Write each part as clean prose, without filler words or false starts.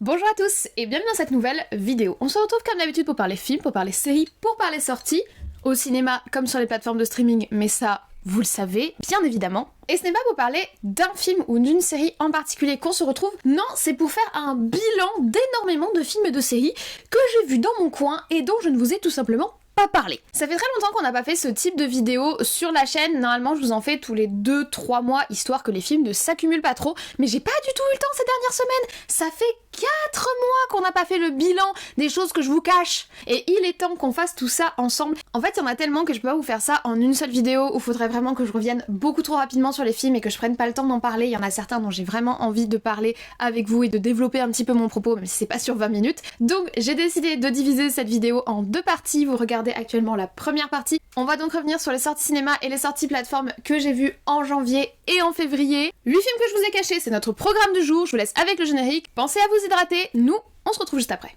Bonjour à tous et bienvenue dans cette nouvelle vidéo. On se retrouve comme d'habitude pour parler films, pour parler séries, pour parler sorties, au cinéma comme sur les plateformes de streaming, mais ça, vous le savez, bien évidemment. Et ce n'est pas pour parler d'un film ou d'une série en particulier qu'on se retrouve, non, c'est pour faire un bilan d'énormément de films et de séries que j'ai vus dans mon coin et dont je ne vous ai tout simplement pas parler. Ça fait très longtemps qu'on n'a pas fait ce type de vidéo sur la chaîne, normalement je vous en fais tous les 2-3 mois, histoire que les films ne s'accumulent pas trop, mais j'ai pas du tout eu le temps ces dernières semaines. Ça fait 4 mois qu'on n'a pas fait le bilan des choses que je vous cache, et il est temps qu'on fasse tout ça ensemble. En fait il y en a tellement que je peux pas vous faire ça en une seule vidéo, où il faudrait vraiment que je revienne beaucoup trop rapidement sur les films et que je prenne pas le temps d'en parler. Il y en a certains dont j'ai vraiment envie de parler avec vous et de développer un petit peu mon propos, même si c'est pas sur 20 minutes. Donc j'ai décidé de diviser cette vidéo en deux parties. Vous regardez actuellement la première partie. On va donc revenir sur les sorties cinéma et les sorties plateformes que j'ai vues en janvier et en février. 8 films que je vous ai cachés, c'est notre programme du jour. Je vous laisse avec le générique. Pensez à vous hydrater. Nous, on se retrouve juste après.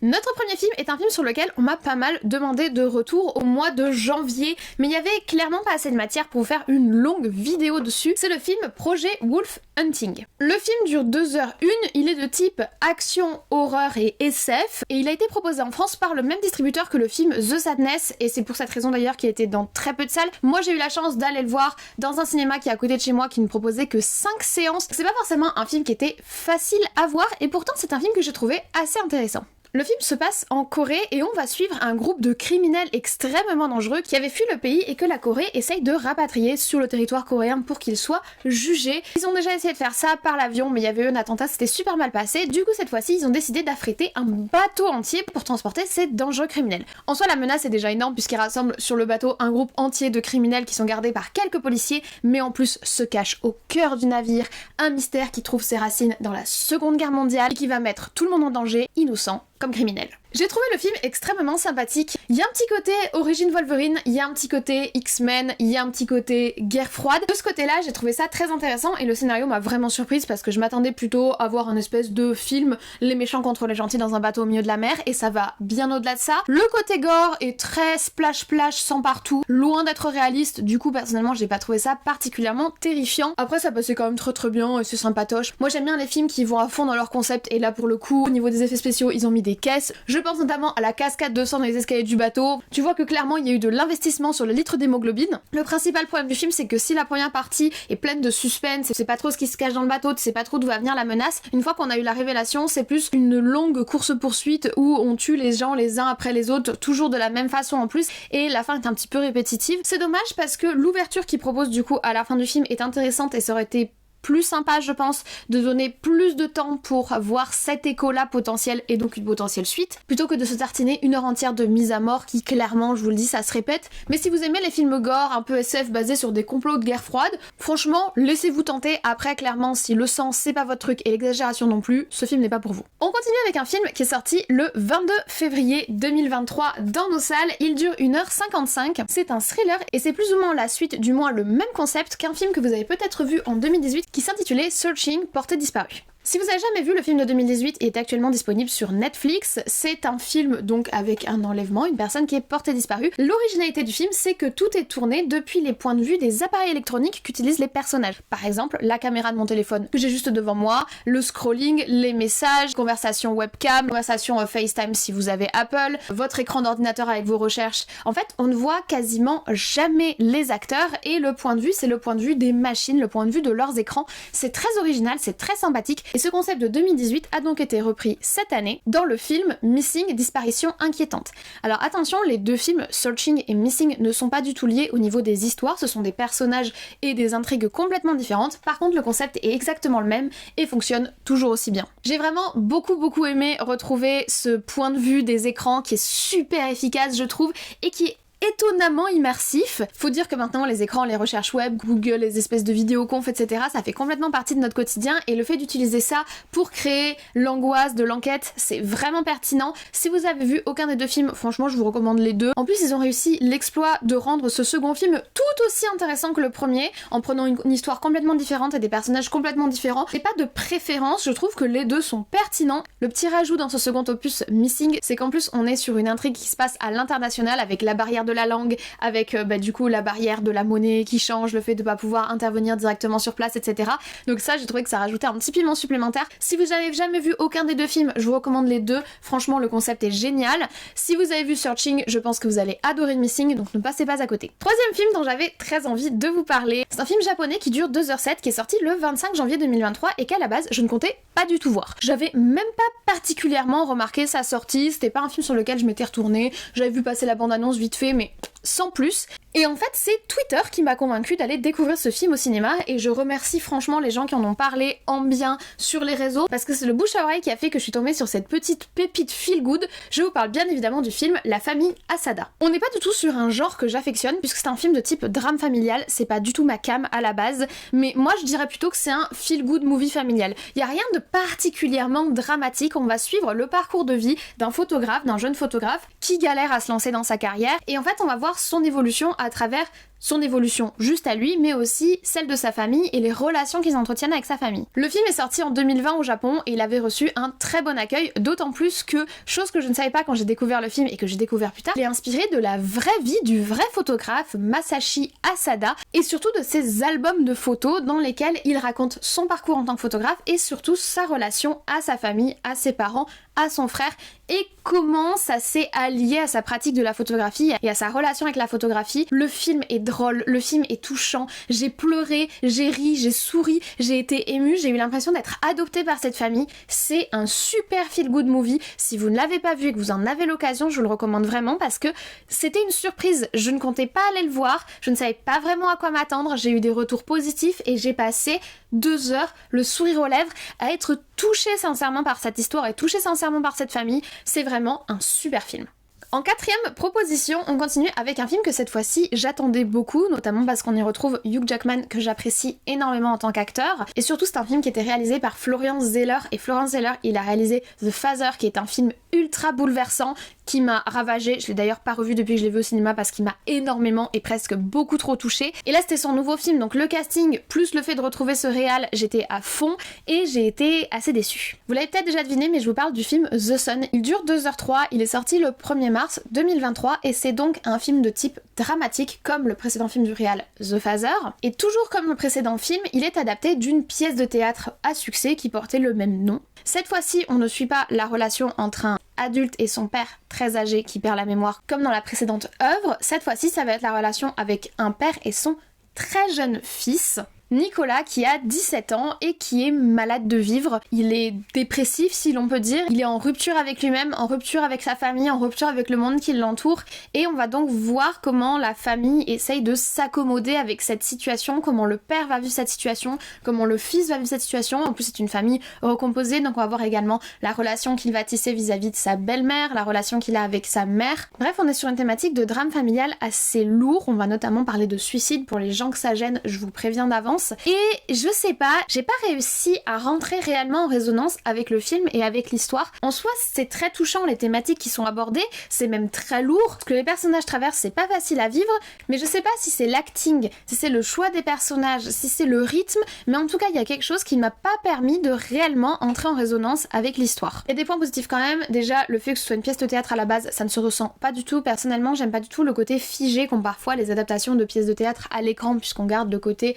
Notre premier film est un film sur lequel on m'a pas mal demandé de retour au mois de janvier, mais il y avait clairement pas assez de matière pour vous faire une longue vidéo dessus. C'est le film Projet Wolf Hunting. Le film dure 2h01, il est de type action, horreur et SF, et il a été proposé en France par le même distributeur que le film The Sadness, et c'est pour cette raison d'ailleurs qu'il était dans très peu de salles. Moi j'ai eu la chance d'aller le voir dans un cinéma qui est à côté de chez moi, qui ne proposait que 5 séances. C'est pas forcément un film qui était facile à voir, et pourtant c'est un film que j'ai trouvé assez intéressant. Le film se passe en Corée et on va suivre un groupe de criminels extrêmement dangereux qui avaient fui le pays et que la Corée essaye de rapatrier sur le territoire coréen pour qu'ils soient jugés. Ils ont déjà essayé de faire ça par l'avion, mais il y avait eu un attentat, c'était super mal passé. Du coup cette fois-ci ils ont décidé d'affréter un bateau entier pour transporter ces dangereux criminels. En soi la menace est déjà énorme puisqu'ils rassemblent sur le bateau un groupe entier de criminels qui sont gardés par quelques policiers, mais en plus se cache au cœur du navire un mystère qui trouve ses racines dans la Seconde Guerre mondiale et qui va mettre tout le monde en danger, innocent comme criminel. J'ai trouvé le film extrêmement sympathique. Il y a un petit côté origine Wolverine, il y a un petit côté X-Men, il y a un petit côté guerre froide. De ce côté-là, j'ai trouvé ça très intéressant et le scénario m'a vraiment surprise parce que je m'attendais plutôt à voir un espèce de film, les méchants contre les gentils dans un bateau au milieu de la mer, et ça va bien au-delà de ça. Le côté gore est très splash-splash sans partout, loin d'être réaliste, du coup personnellement j'ai pas trouvé ça particulièrement terrifiant. Après ça passait quand même très bien et c'est sympatoche. Moi j'aime bien les films qui vont à fond dans leur concept et là pour le coup, au niveau des effets spéciaux, ils ont mis des caisses. Je pense notamment à la cascade de sang dans les escaliers du bateau. Tu vois que clairement il y a eu de l'investissement sur le litre d'hémoglobine. Le principal problème du film c'est que si la première partie est pleine de suspense, tu sais pas trop ce qui se cache dans le bateau, tu sais pas trop d'où va venir la menace, une fois qu'on a eu la révélation c'est plus une longue course-poursuite où on tue les gens les uns après les autres, toujours de la même façon en plus, et la fin est un petit peu répétitive. C'est dommage parce que l'ouverture qu'ils proposent du coup à la fin du film est intéressante et ça aurait été plus sympa je pense de donner plus de temps pour voir cet écho là potentiel et donc une potentielle suite plutôt que de se tartiner une heure entière de mise à mort qui clairement je vous le dis ça se répète. Mais si vous aimez les films gore un peu SF basés sur des complots de guerre froide, franchement laissez-vous tenter. Après clairement si le sang c'est pas votre truc et l'exagération non plus, ce film n'est pas pour vous. On continue avec un film qui est sorti le 22 février 2023 dans nos salles. Il dure 1h55, c'est un thriller et c'est plus ou moins la suite, du moins le même concept qu'un film que vous avez peut-être vu en 2018 qui s'intitulait Searching, portée disparue. Si vous avez jamais vu le film de 2018, il est actuellement disponible sur Netflix. C'est un film donc avec un enlèvement, une personne qui est portée disparue. L'originalité du film, c'est que tout est tourné depuis les points de vue des appareils électroniques qu'utilisent les personnages. Par exemple, la caméra de mon téléphone que j'ai juste devant moi, le scrolling, les messages, conversation webcam, conversation FaceTime si vous avez Apple, votre écran d'ordinateur avec vos recherches. En fait, on ne voit quasiment jamais les acteurs et le point de vue, c'est le point de vue des machines, le point de vue de leurs écrans. C'est très original, c'est très sympathique. Et ce concept de 2018 a donc été repris cette année dans le film Missing, disparition inquiétante. Alors attention, les deux films Searching et Missing ne sont pas du tout liés au niveau des histoires, ce sont des personnages et des intrigues complètement différentes. Par contre le concept est exactement le même et fonctionne toujours aussi bien. J'ai vraiment beaucoup aimé retrouver ce point de vue des écrans qui est super efficace je trouve et qui est étonnamment immersif. Faut dire que maintenant les écrans, les recherches web, Google, les espèces de vidéoconf, etc. ça fait complètement partie de notre quotidien et le fait d'utiliser ça pour créer l'angoisse de l'enquête, c'est vraiment pertinent. Si vous avez vu aucun des deux films, franchement je vous recommande les deux. En plus ils ont réussi l'exploit de rendre ce second film tout aussi intéressant que le premier en prenant une histoire complètement différente et des personnages complètement différents. J'ai pas de préférence, je trouve que les deux sont pertinents. Le petit rajout dans ce second opus Missing, c'est qu'en plus on est sur une intrigue qui se passe à l'international avec la barrière de la langue, avec du coup la barrière de la monnaie qui change, le fait de pas pouvoir intervenir directement sur place, etc. Donc ça j'ai trouvé que ça rajoutait un petit piment supplémentaire. Si vous n'avez jamais vu aucun des deux films, je vous recommande les deux, franchement le concept est génial. Si vous avez vu Searching, je pense que vous allez adorer Missing, donc ne passez pas à côté. Troisième film dont j'avais très envie de vous parler, c'est un film japonais qui dure 2h07, qui est sorti le 25 janvier 2023 et qu'à la base je ne comptais pas du tout voir. J'avais même pas particulièrement remarqué sa sortie, c'était pas un film sur lequel je m'étais retournée, j'avais vu passer la bande-annonce vite fait mais sans plus. Et en fait c'est Twitter qui m'a convaincue d'aller découvrir ce film au cinéma et je remercie franchement les gens qui en ont parlé en bien sur les réseaux parce que c'est le bouche à oreille qui a fait que je suis tombée sur cette petite pépite feel good. Je vous parle bien évidemment du film La famille Asada. On n'est pas du tout sur un genre que j'affectionne puisque c'est un film de type drame familial, c'est pas du tout ma cam à la base, mais moi je dirais plutôt que c'est un feel good movie familial. Il y a rien de particulièrement dramatique, on va suivre le parcours de vie d'un photographe, d'un jeune photographe qui galère à se lancer dans sa carrière et en fait on va voir son évolution à travers son évolution juste à lui, mais aussi celle de sa famille et les relations qu'ils entretiennent avec sa famille. Le film est sorti en 2020 au Japon et il avait reçu un très bon accueil, d'autant plus que, chose que je ne savais pas quand j'ai découvert le film et que j'ai découvert plus tard, il est inspiré de la vraie vie du vrai photographe Masashi Asada et surtout de ses albums de photos dans lesquels il raconte son parcours en tant que photographe et surtout sa relation à sa famille, à ses parents, à son frère et comment ça s'est allié à sa pratique de la photographie et à sa relation avec la photographie. Le film est drôle, le film est touchant, j'ai pleuré, j'ai ri, j'ai souri, j'ai été émue, j'ai eu l'impression d'être adoptée par cette famille. C'est un super feel good movie. Si vous ne l'avez pas vu et que vous en avez l'occasion, je vous le recommande vraiment parce que c'était une surprise. Je ne comptais pas aller le voir, je ne savais pas vraiment à quoi m'attendre, j'ai eu des retours positifs et j'ai passé 2 heures, le sourire aux lèvres, à être touchée sincèrement par cette histoire et touchée sincèrement par cette famille. C'est vraiment un super film. En quatrième proposition, on continue avec un film que cette fois-ci j'attendais beaucoup, notamment parce qu'on y retrouve Hugh Jackman que j'apprécie énormément en tant qu'acteur, et surtout c'est un film qui était réalisé par Florian Zeller, et Florian Zeller il a réalisé The Father qui est un film ultra bouleversant, qui m'a ravagée, je l'ai d'ailleurs pas revu depuis que je l'ai vu au cinéma parce qu'il m'a énormément et presque beaucoup trop touchée. Et là c'était son nouveau film, donc le casting plus le fait de retrouver ce réal, j'étais à fond et j'ai été assez déçue. Vous l'avez peut-être déjà deviné mais je vous parle du film The Son, il dure 2h03, il est sorti le 1er mars 2023 et c'est donc un film de type dramatique comme le précédent film du réal The Father. Et toujours comme le précédent film, il est adapté d'une pièce de théâtre à succès qui portait le même nom. Cette fois-ci, on ne suit pas la relation entre un adulte et son père très âgé qui perd la mémoire comme dans la précédente œuvre. Cette fois-ci, ça va être la relation avec un père et son très jeune fils, Nicolas, qui a 17 ans et qui est malade de vivre. Il est dépressif si l'on peut dire, il est en rupture avec lui-même, en rupture avec sa famille, en rupture avec le monde qui l'entoure et on va donc voir comment la famille essaye de s'accommoder avec cette situation, comment le père va vivre cette situation, comment le fils va vivre cette situation. En plus c'est une famille recomposée donc on va voir également la relation qu'il va tisser vis-à-vis de sa belle-mère, la relation qu'il a avec sa mère. Bref, on est sur une thématique de drame familial assez lourd, on va notamment parler de suicide pour les gens que ça gêne, je vous préviens d'avance. Et je sais pas, j'ai pas réussi à rentrer réellement en résonance avec le film et avec l'histoire. En soi, c'est très touchant les thématiques qui sont abordées, c'est même très lourd. Ce que les personnages traversent, c'est pas facile à vivre, mais je sais pas si c'est l'acting, si c'est le choix des personnages, si c'est le rythme, mais en tout cas, il y a quelque chose qui ne m'a pas permis de réellement entrer en résonance avec l'histoire. Il y a des points positifs quand même. Déjà, le fait que ce soit une pièce de théâtre à la base, ça ne se ressent pas du tout. Personnellement, j'aime pas du tout le côté figé qu'ont parfois les adaptations de pièces de théâtre à l'écran, puisqu'on garde le côté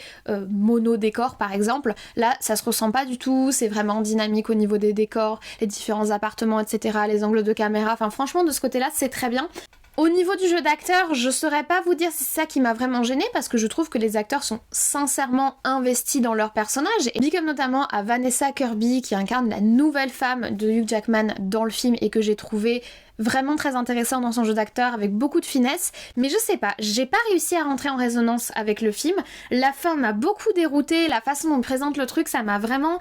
mono-décor par exemple. Là, ça se ressent pas du tout, c'est vraiment dynamique au niveau des décors, les différents appartements, etc., les angles de caméra, enfin franchement de ce côté-là, c'est très bien. Au niveau du jeu d'acteur, je saurais pas vous dire si c'est ça qui m'a vraiment gênée parce que je trouve que les acteurs sont sincèrement investis dans leur personnage. Et dit comme notamment à Vanessa Kirby qui incarne la nouvelle femme de Hugh Jackman dans le film et que j'ai trouvé vraiment très intéressant dans son jeu d'acteur avec beaucoup de finesse, mais je sais pas, j'ai pas réussi à rentrer en résonance avec le film. La fin m'a beaucoup déroutée, la façon dont on présente le truc, ça m'a vraiment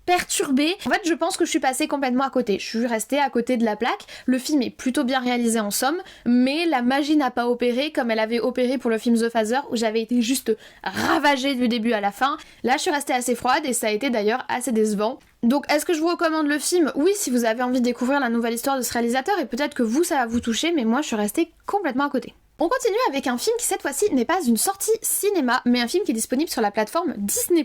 perturbée. En fait, je pense que je suis passée complètement à côté. Je suis restée à côté de la plaque. Le film est plutôt bien réalisé en somme, mais la magie n'a pas opéré comme elle avait opéré pour le film The Father, où j'avais été juste ravagée du début à la fin. Là, je suis restée assez froide et ça a été d'ailleurs assez décevant. Donc est-ce que je vous recommande le film? Oui, si vous avez envie de découvrir la nouvelle histoire de ce réalisateur, et peut-être que vous, ça va vous toucher, mais moi, je suis restée complètement à côté. On continue avec un film qui cette fois-ci n'est pas une sortie cinéma, mais un film qui est disponible sur la plateforme Disney+,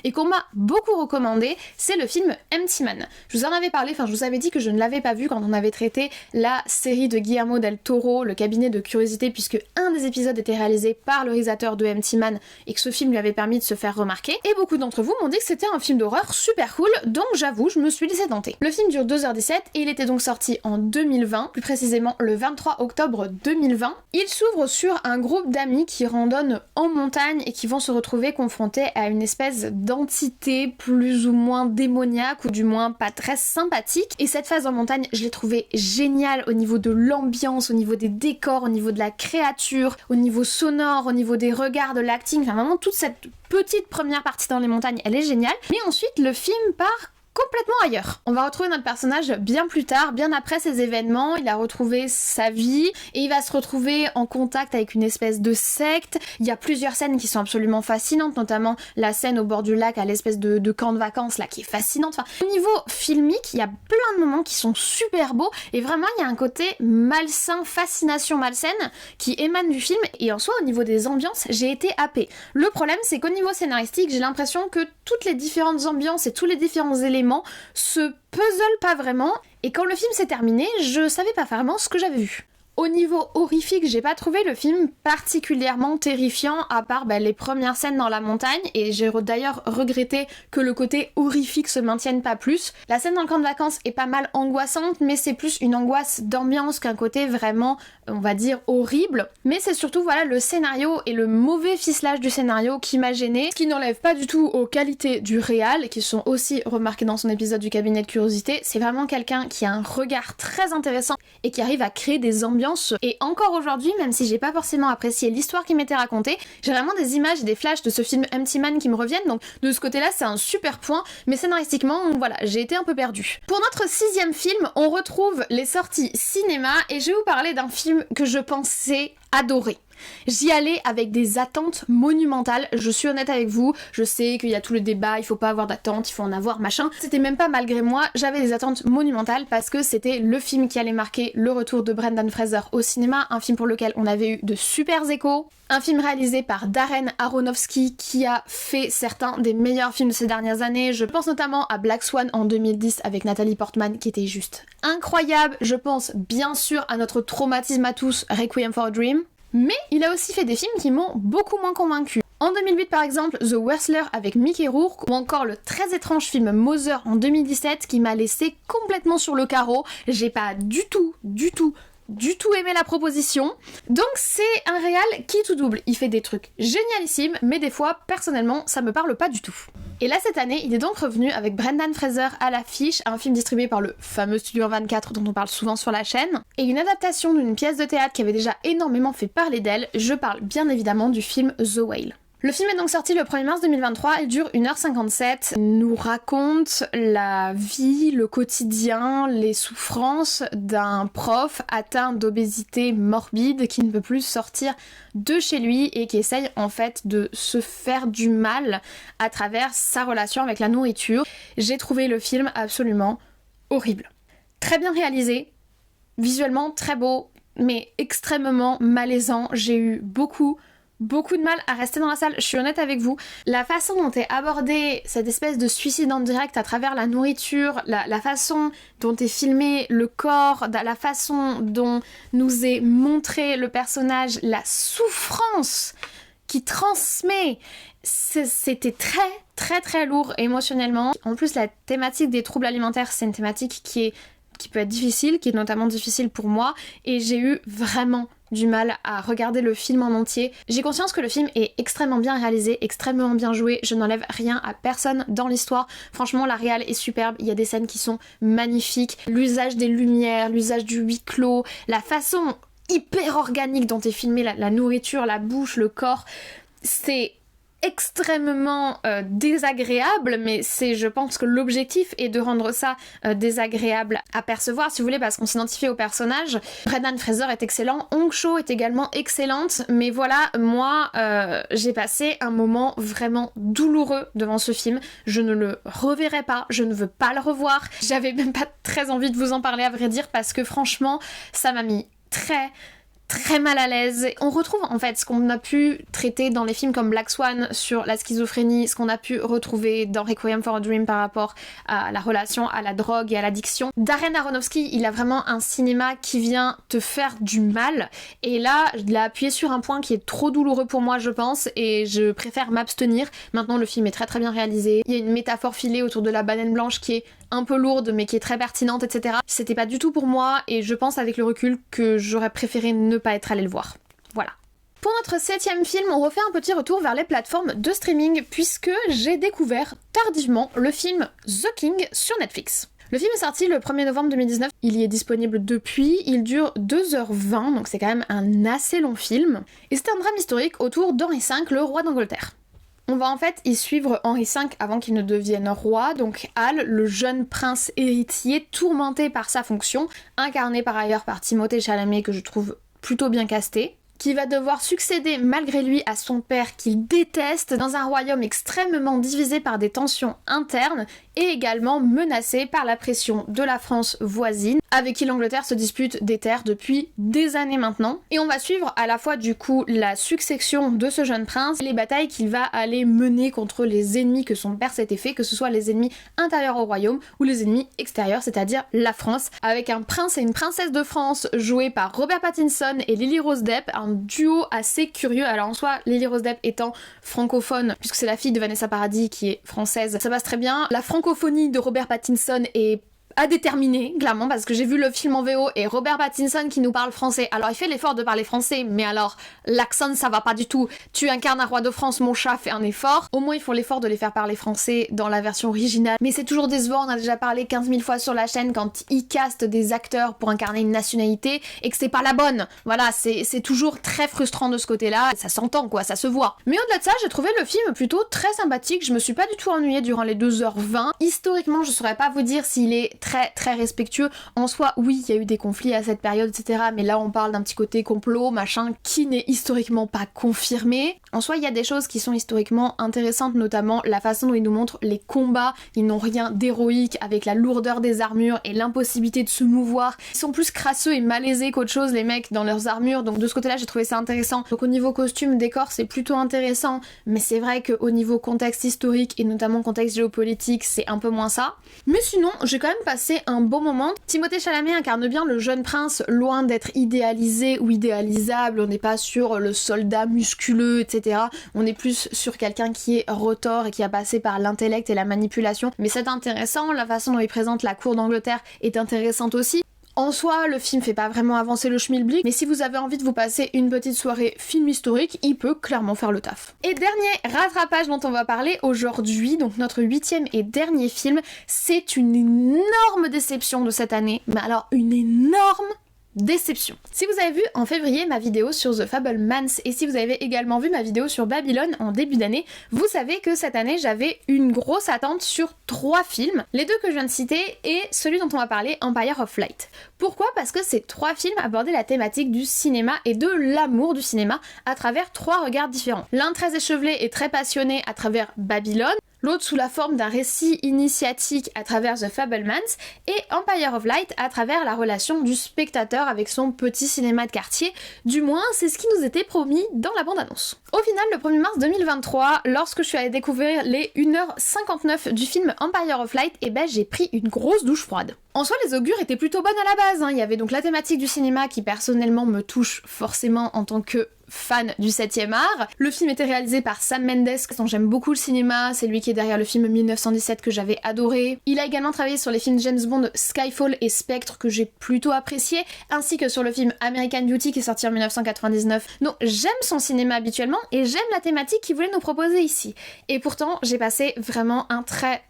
et qu'on m'a beaucoup recommandé, c'est le film Empty Man. Je vous en avais parlé, je vous avais dit que je ne l'avais pas vu quand on avait traité la série de Guillermo del Toro, Le cabinet de curiosité, puisque un des épisodes était réalisé par le réalisateur de Empty Man, et que ce film lui avait permis de se faire remarquer, et beaucoup d'entre vous m'ont dit que c'était un film d'horreur super cool, donc j'avoue, je me suis laissé tenter. Le film dure 2h17, et il était donc sorti en 2020, plus précisément le 23 octobre 2020. Il s'ouvre sur un groupe d'amis qui randonnent en montagne et qui vont se retrouver confrontés à une espèce d'entité plus ou moins démoniaque, ou du moins pas très sympathique. Et cette phase en montagne, je l'ai trouvée géniale au niveau de l'ambiance, au niveau des décors, au niveau de la créature, au niveau sonore, au niveau des regards, de l'acting, enfin vraiment toute cette petite première partie dans les montagnes, elle est géniale. Mais ensuite, le film part complètement ailleurs. On va retrouver notre personnage bien plus tard, bien après ces événements, il a retrouvé sa vie et il va se retrouver en contact avec une espèce de secte. Il y a plusieurs scènes qui sont absolument fascinantes, notamment la scène au bord du lac à l'espèce de camp de vacances là qui est fascinante. Enfin, au niveau filmique, il y a plein de moments qui sont super beaux et vraiment il y a un côté malsain, fascination malsaine qui émane du film, et en soi au niveau des ambiances, j'ai été happée. Le problème c'est qu'au niveau scénaristique, j'ai l'impression que toutes les différentes ambiances et tous les différents éléments se puzzle pas vraiment, et quand le film s'est terminé, je savais pas vraiment ce que j'avais vu. Au niveau horrifique, j'ai pas trouvé le film particulièrement terrifiant, à part les premières scènes dans la montagne, et j'ai d'ailleurs regretté que le côté horrifique se maintienne pas plus. La scène dans le camp de vacances est pas mal angoissante, mais c'est plus une angoisse d'ambiance qu'un côté vraiment, on va dire, horrible. Mais c'est surtout le scénario et le mauvais ficelage du scénario qui m'a gênée, ce qui n'enlève pas du tout aux qualités du réal, qui sont aussi remarquées dans son épisode du cabinet de curiosité. C'est vraiment quelqu'un qui a un regard très intéressant et qui arrive à créer des ambiances. Et encore aujourd'hui, même si j'ai pas forcément apprécié l'histoire qui m'était racontée, j'ai vraiment des images et des flashs de ce film Empty Man qui me reviennent, donc de ce côté-là c'est un super point, mais scénaristiquement, voilà, j'ai été un peu perdue. Pour notre 6e film, on retrouve les sorties cinéma, et je vais vous parler d'un film que je pensais adorer. J'y allais avec des attentes monumentales, je suis honnête avec vous, je sais qu'il y a tout le débat, il faut pas avoir d'attentes, il faut en avoir, machin. C'était même pas malgré moi, j'avais des attentes monumentales parce que c'était le film qui allait marquer le retour de Brendan Fraser au cinéma, un film pour lequel on avait eu de super échos, un film réalisé par Darren Aronofsky qui a fait certains des meilleurs films de ces dernières années. Je pense notamment à Black Swan en 2010 avec Natalie Portman qui était juste incroyable. Je pense bien sûr à notre traumatisme à tous, Requiem for a Dream. Mais il a aussi fait des films qui m'ont beaucoup moins convaincue. En 2008 par exemple, The Wrestler avec Mickey Rourke, ou encore le très étrange film Mother en 2017 qui m'a laissé complètement sur le carreau. J'ai pas du tout aimé la proposition. Donc c'est un réal qui tout double. Il fait des trucs génialissimes, mais des fois, personnellement, ça me parle pas du tout. Et là, cette année, il est donc revenu avec Brendan Fraser à l'affiche, un film distribué par le fameux Studio 24 dont on parle souvent sur la chaîne, et une adaptation d'une pièce de théâtre qui avait déjà énormément fait parler d'elle. Je parle bien évidemment du film The Whale. Le film est donc sorti le 1er mars 2023 et dure 1h57, nous raconte la vie, le quotidien, les souffrances d'un prof atteint d'obésité morbide qui ne peut plus sortir de chez lui et qui essaye en fait de se faire du mal à travers sa relation avec la nourriture. J'ai trouvé le film absolument horrible. Très bien réalisé, visuellement très beau, mais extrêmement malaisant. J'ai eu beaucoup de mal à rester dans la salle, je suis honnête avec vous. La façon dont est abordée cette espèce de suicide en direct à travers la nourriture, la façon dont est filmé le corps, la façon dont nous est montré le personnage, la souffrance qui transmet, c'était très lourd émotionnellement. En plus, la thématique des troubles alimentaires, c'est une thématique qui peut être difficile, qui est notamment difficile pour moi, et j'ai eu vraiment du mal à regarder le film en entier. J'ai conscience que le film est extrêmement bien réalisé, extrêmement bien joué, je n'enlève rien à personne dans l'histoire. Franchement, la réal est superbe, il y a des scènes qui sont magnifiques, l'usage des lumières, l'usage du huis clos, la façon hyper organique dont est filmée la nourriture, la bouche, le corps, c'est extrêmement désagréable, mais je pense que l'objectif est de rendre ça désagréable à percevoir, si vous voulez, parce qu'on s'identifie au personnage. Brendan Fraser est excellent, Hong Cho est également excellente, mais voilà, moi, j'ai passé un moment vraiment douloureux devant ce film. Je ne le reverrai pas, je ne veux pas le revoir. J'avais même pas très envie de vous en parler, à vrai dire, parce que franchement, ça m'a mis très mal à l'aise. On retrouve en fait ce qu'on a pu traiter dans les films comme Black Swan sur la schizophrénie, ce qu'on a pu retrouver dans Requiem for a Dream par rapport à la relation à la drogue et à l'addiction. Darren Aronofsky, il a vraiment un cinéma qui vient te faire du mal, et là, il a appuyé sur un point qui est trop douloureux pour moi, je pense, et je préfère m'abstenir. Maintenant, le film est très bien réalisé, il y a une métaphore filée autour de la baleine blanche qui est un peu lourde mais qui est très pertinente, etc. C'était pas du tout pour moi, et je pense avec le recul que j'aurais préféré ne pas être allée le voir. Voilà. Pour notre 7e film, on refait un petit retour vers les plateformes de streaming, puisque j'ai découvert tardivement le film The King sur Netflix. Le film est sorti le 1er novembre 2019, il y est disponible depuis, il dure 2h20, donc c'est quand même un assez long film, et c'est un drame historique autour d'Henri V, le roi d'Angleterre. On va en fait y suivre Henri V avant qu'il ne devienne roi, donc Hal, le jeune prince héritier tourmenté par sa fonction, incarné par ailleurs par Timothée Chalamet que je trouve plutôt bien casté, qui va devoir succéder malgré lui à son père qu'il déteste dans un royaume extrêmement divisé par des tensions internes et également menacé par la pression de la France voisine, avec qui l'Angleterre se dispute des terres depuis des années maintenant. Et on va suivre à la fois du coup la succession de ce jeune prince et les batailles qu'il va aller mener contre les ennemis que son père s'était fait, que ce soit les ennemis intérieurs au royaume ou les ennemis extérieurs, c'est-à-dire la France, avec un prince et une princesse de France joués par Robert Pattinson et Lily Rose Depp, un duo assez curieux. Alors en soi, Lily Rose Depp étant francophone, puisque c'est la fille de Vanessa Paradis qui est française, ça passe très bien. La francophonie de Robert Pattinson est à déterminer, clairement, parce que j'ai vu le film en VO et Robert Pattinson qui nous parle français. Alors il fait l'effort de parler français, mais alors l'accent ça va pas du tout. Tu incarnes un roi de France, mon chat, fais un effort. Au moins ils font l'effort de les faire parler français dans la version originale. Mais c'est toujours décevant, on a déjà parlé 15 000 fois sur la chaîne quand ils castent des acteurs pour incarner une nationalité et que c'est pas la bonne. Voilà, c'est toujours très frustrant de ce côté-là. Ça s'entend quoi, ça se voit. Mais au-delà de ça, j'ai trouvé le film plutôt très sympathique. Je me suis pas du tout ennuyée durant les 2h20. Historiquement, je saurais pas vous dire s'il est très respectueux. En soi, oui, il y a eu des conflits à cette période, etc. Mais là, on parle d'un petit côté complot, machin, qui n'est historiquement pas confirmé. En soi, il y a des choses qui sont historiquement intéressantes, notamment la façon dont ils nous montrent les combats. Ils n'ont rien d'héroïque, avec la lourdeur des armures et l'impossibilité de se mouvoir. Ils sont plus crasseux et malaisés qu'autre chose, les mecs, dans leurs armures. Donc de ce côté-là, j'ai trouvé ça intéressant. Donc au niveau costume, décor, c'est plutôt intéressant. Mais c'est vrai qu'au niveau contexte historique, et notamment contexte géopolitique, c'est un peu moins ça. Mais sinon, j'ai quand même passé un bon moment. Timothée Chalamet incarne bien le jeune prince, loin d'être idéalisé ou idéalisable. On n'est pas sur le soldat musculeux, etc. On est plus sur quelqu'un qui est retors et qui a passé par l'intellect et la manipulation. Mais c'est intéressant, la façon dont il présente la cour d'Angleterre est intéressante aussi. En soi, le film fait pas vraiment avancer le schmilblick, mais si vous avez envie de vous passer une petite soirée film historique, il peut clairement faire le taf. Et dernier rattrapage dont on va parler aujourd'hui, donc notre 8e et dernier film, c'est une énorme déception de cette année, mais alors une énorme déception. Si vous avez vu en février ma vidéo sur The Fabelmans et si vous avez également vu ma vidéo sur Babylone en début d'année, vous savez que cette année j'avais une grosse attente sur 3 films, les 2 que je viens de citer et celui dont on va parler, Empire of Light. Pourquoi ? Parce que ces 3 films abordaient la thématique du cinéma et de l'amour du cinéma à travers 3 regards différents. L'un très échevelé et très passionné à travers Babylone, l'autre sous la forme d'un récit initiatique à travers The Fabelmans, et Empire of Light à travers la relation du spectateur avec son petit cinéma de quartier, du moins c'est ce qui nous était promis dans la bande-annonce. Au final, le 1er mars 2023, lorsque je suis allée découvrir les 1h59 du film Empire of Light, et ben j'ai pris une grosse douche froide. En soi, les augures étaient plutôt bonnes à la base, hein. Il y avait donc la thématique du cinéma qui personnellement me touche forcément en tant que fan du 7e art. Le film était réalisé par Sam Mendes, dont j'aime beaucoup le cinéma, c'est lui qui est derrière le film 1917 que j'avais adoré. Il a également travaillé sur les films James Bond, Skyfall et Spectre que j'ai plutôt apprécié, ainsi que sur le film American Beauty qui est sorti en 1999. Donc j'aime son cinéma habituellement et j'aime la thématique qu'il voulait nous proposer ici. Et pourtant, j'ai passé vraiment un très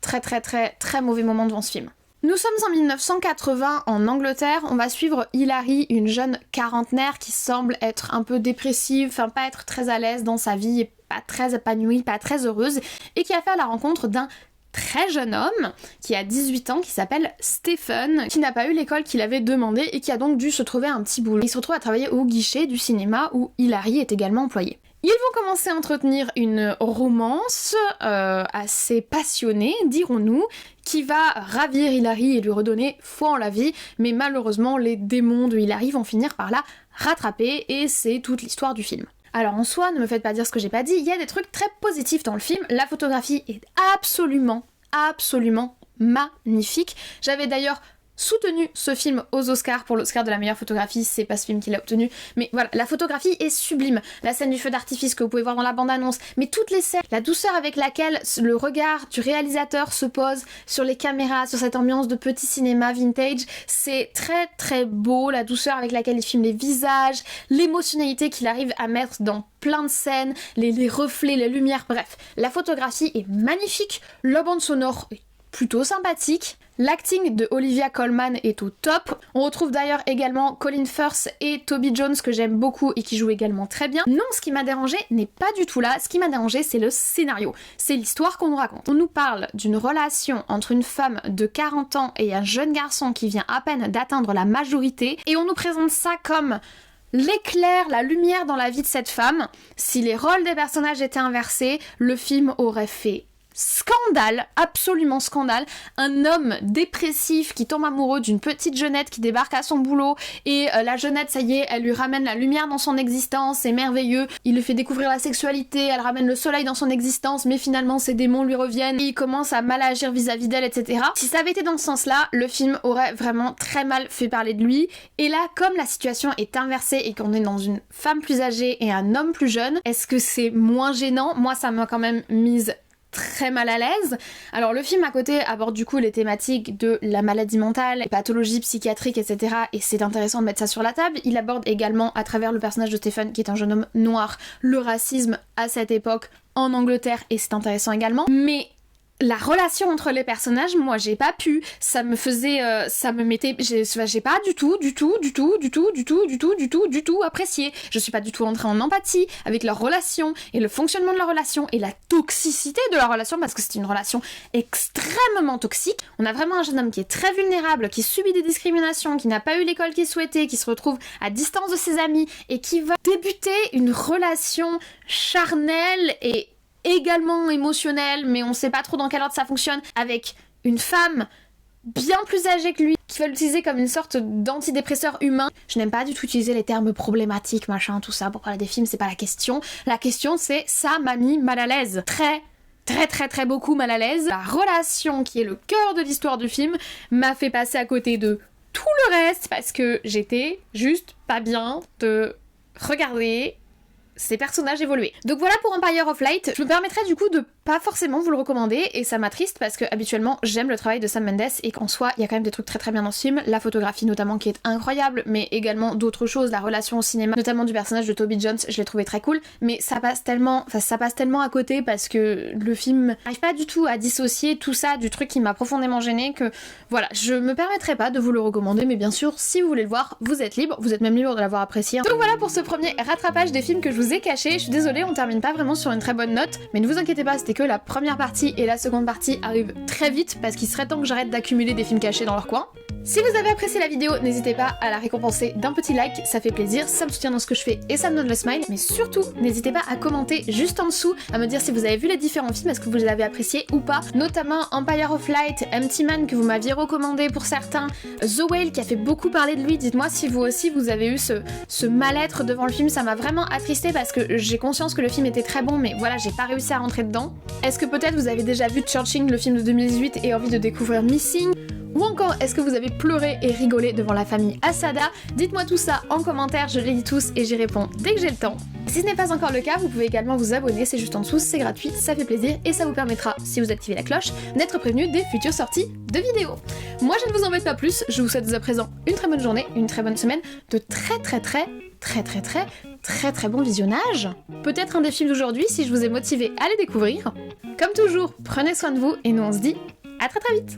mauvais moment devant ce film. Nous sommes en 1980 en Angleterre, on va suivre Hilary, une jeune quarantenaire qui semble être un peu dépressive, enfin pas être très à l'aise dans sa vie, et pas très épanouie, pas très heureuse, et qui a fait la rencontre d'un très jeune homme qui a 18 ans, qui s'appelle Stephen, qui n'a pas eu l'école qu'il avait demandé et qui a donc dû se trouver un petit boulot. Il se retrouve à travailler au guichet du cinéma où Hilary est également employée. Ils vont commencer à entretenir une romance assez passionnée, dirons-nous, qui va ravir Hilary et lui redonner foi en la vie, mais malheureusement les démons de Hilary vont finir par la rattraper et c'est toute l'histoire du film. Alors en soi, ne me faites pas dire ce que j'ai pas dit, il y a des trucs très positifs dans le film, la photographie est absolument magnifique. J'avais d'ailleurs soutenu ce film aux Oscars pour l'Oscar de la meilleure photographie, c'est pas ce film qui l'a obtenu, mais voilà, la photographie est sublime. La scène du feu d'artifice que vous pouvez voir dans la bande-annonce, mais toutes les scènes, la douceur avec laquelle le regard du réalisateur se pose sur les caméras, sur cette ambiance de petit cinéma vintage, c'est très beau, la douceur avec laquelle il filme les visages, l'émotionnalité qu'il arrive à mettre dans plein de scènes, les reflets, les lumières, bref. La photographie est magnifique, la bande sonore est plutôt sympathique. L'acting de Olivia Colman est au top. On retrouve d'ailleurs également Colin Firth et Toby Jones que j'aime beaucoup et qui jouent également très bien. Non, ce qui m'a dérangé n'est pas du tout là. Ce qui m'a dérangé, c'est le scénario. C'est l'histoire qu'on nous raconte. On nous parle d'une relation entre une femme de 40 ans et un jeune garçon qui vient à peine d'atteindre la majorité et on nous présente ça comme l'éclair, la lumière dans la vie de cette femme. Si les rôles des personnages étaient inversés, le film aurait fait scandale, absolument scandale. Un homme dépressif qui tombe amoureux d'une petite jeunette qui débarque à son boulot et la jeunette, ça y est, elle lui ramène la lumière dans son existence, c'est merveilleux. Il lui fait découvrir la sexualité, elle ramène le soleil dans son existence, mais finalement ses démons lui reviennent et il commence à mal agir vis-à-vis d'elle, etc. Si ça avait été dans ce sens-là, le film aurait vraiment très mal fait parler de lui. Et là, comme la situation est inversée et qu'on est dans une femme plus âgée et un homme plus jeune, est-ce que c'est moins gênant? Moi, ça m'a quand même mise très mal à l'aise. Alors le film à côté aborde du coup les thématiques de la maladie mentale, les pathologies psychiatriques, etc. Et c'est intéressant de mettre ça sur la table. Il aborde également, à travers le personnage de Stephen, qui est un jeune homme noir, le racisme à cette époque en Angleterre, et c'est intéressant également. Mais la relation entre les personnages, moi j'ai pas pu, ça me faisait, j'ai pas du tout apprécié. Je suis pas du tout entrée en empathie avec leur relation et le fonctionnement de leur relation et la toxicité de leur relation parce que c'est une relation extrêmement toxique. On a vraiment un jeune homme qui est très vulnérable, qui subit des discriminations, qui n'a pas eu l'école qu'il souhaitait, qui se retrouve à distance de ses amis et qui va débuter une relation charnelle et également émotionnel, mais on sait pas trop dans quel ordre ça fonctionne, avec une femme bien plus âgée que lui, qui va l'utiliser comme une sorte d'antidépresseur humain. Je n'aime pas du tout utiliser les termes problématiques, machin, tout ça, pour parler des films, c'est pas la question. La question c'est, ça m'a mis mal à l'aise. Très beaucoup mal à l'aise. La relation qui est le cœur de l'histoire du film m'a fait passer à côté de tout le reste, parce que j'étais juste pas bien de regarder ces personnages évoluer. Donc voilà pour Empire of Light. Je me permettrai du coup de pas forcément vous le recommander et ça m'attriste parce que habituellement j'aime le travail de Sam Mendes et qu'en soi il y a quand même des trucs très bien dans ce film, la photographie notamment qui est incroyable, mais également d'autres choses, la relation au cinéma, notamment du personnage de Toby Jones, je l'ai trouvé très cool, mais ça passe tellement à côté parce que le film n'arrive pas du tout à dissocier tout ça du truc qui m'a profondément gênée, que voilà, je me permettrai pas de vous le recommander, mais bien sûr si vous voulez le voir, vous êtes libre, vous êtes même libre de l'avoir apprécié. Donc voilà pour ce premier rattrapage des films que je vous ai cachés. Je suis désolée, on termine pas vraiment sur une très bonne note, mais ne vous inquiétez pas, c'était que la première partie et la seconde partie arrivent très vite parce qu'il serait temps que j'arrête d'accumuler des films cachés dans leur coin. Si vous avez apprécié la vidéo, n'hésitez pas à la récompenser d'un petit like, ça fait plaisir, ça me soutient dans ce que je fais et ça me donne le smile, mais surtout, n'hésitez pas à commenter juste en dessous, à me dire si vous avez vu les différents films, est-ce que vous les avez appréciés ou pas, notamment Empire of Light, Empty Man que vous m'aviez recommandé pour certains, The Whale qui a fait beaucoup parler de lui, dites-moi si vous aussi vous avez eu ce mal-être devant le film, ça m'a vraiment attristé parce que j'ai conscience que le film était très bon, mais voilà, j'ai pas réussi à rentrer dedans. Est-ce que peut-être vous avez déjà vu Churching, le film de 2018, et envie de découvrir Missing? Ou encore, est-ce que vous avez pleuré et rigolé devant la famille Asada? Dites-moi tout ça en commentaire, je les lis tous et j'y réponds dès que j'ai le temps. Si ce n'est pas encore le cas, vous pouvez également vous abonner, c'est juste en dessous, c'est gratuit, ça fait plaisir et ça vous permettra, si vous activez la cloche, d'être prévenu des futures sorties de vidéos. Moi je ne vous embête pas plus, je vous souhaite dès à présent une très bonne journée, une très bonne semaine, de très bon visionnage. Peut-être un des films d'aujourd'hui si je vous ai motivé à les découvrir. Comme toujours, prenez soin de vous et nous on se dit à très vite.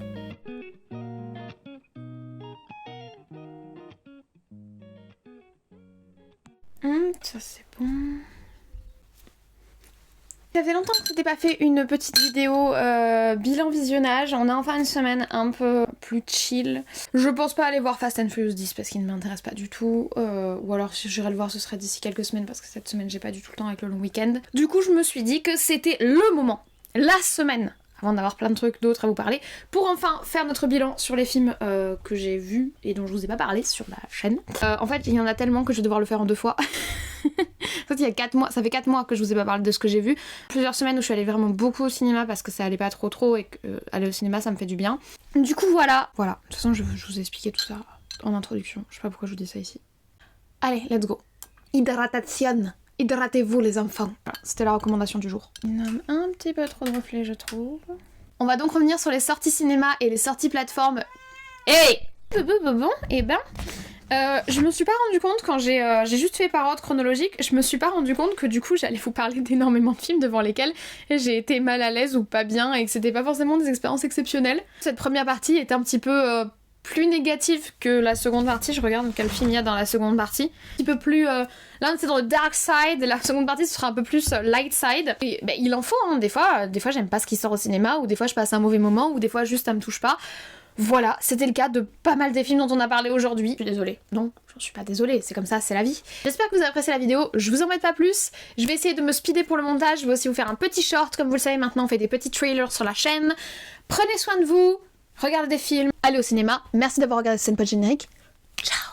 Ça c'est bon. Ça fait longtemps que je n'ai pas fait une petite vidéo bilan visionnage. On a enfin une semaine un peu plus chill. Je pense pas aller voir Fast and Furious 10 parce qu'il ne m'intéresse pas du tout. Ou alors si j'irai le voir ce serait d'ici quelques semaines parce que cette semaine j'ai pas du tout le temps avec le long week-end. Du coup je me suis dit que c'était le moment, la semaine, avant d'avoir plein de trucs d'autres à vous parler, pour enfin faire notre bilan sur les films que j'ai vus et dont je vous ai pas parlé sur la chaîne. En fait il y en a tellement que je vais devoir le faire en 2 fois. En fait, il y a 4 mois, ça fait 4 mois que je vous ai pas parlé de ce que j'ai vu. Plusieurs semaines où je suis allée vraiment beaucoup au cinéma parce que ça allait pas trop et que aller au cinéma ça me fait du bien. Du coup voilà. De toute façon je vous ai expliqué tout ça en introduction. Je sais pas pourquoi je vous dis ça ici. Allez, let's go. Hydratation. Hydratez-vous les enfants. Voilà, c'était la recommandation du jour. Il y en a un petit peu trop de reflets je trouve. On va donc revenir sur les sorties cinéma et les sorties plateforme. Hey! Bon, et ben... je me suis pas rendu compte quand j'ai juste fait par ordre chronologique, je me suis pas rendu compte que du coup j'allais vous parler d'énormément de films devant lesquels j'ai été mal à l'aise ou pas bien et que c'était pas forcément des expériences exceptionnelles. Cette première partie est un petit peu plus négative que la seconde partie, je regarde quel film il y a dans la seconde partie. Un petit peu plus... là c'est dans le dark side, la seconde partie ce sera un peu plus light side. Et ben, il en faut hein, des fois j'aime pas ce qui sort au cinéma, ou des fois je passe un mauvais moment, ou des fois juste ça me touche pas. Voilà, c'était le cas de pas mal des films dont on a parlé aujourd'hui. Je suis désolée. Non, j'en suis pas désolée, c'est comme ça, c'est la vie. J'espère que vous avez apprécié la vidéo, je vous embête pas plus. Je vais essayer de me speeder pour le montage, je vais aussi vous faire un petit short. Comme vous le savez, maintenant on fait des petits trailers sur la chaîne. Prenez soin de vous, regardez des films, allez au cinéma. Merci d'avoir regardé cette scène post générique. Ciao.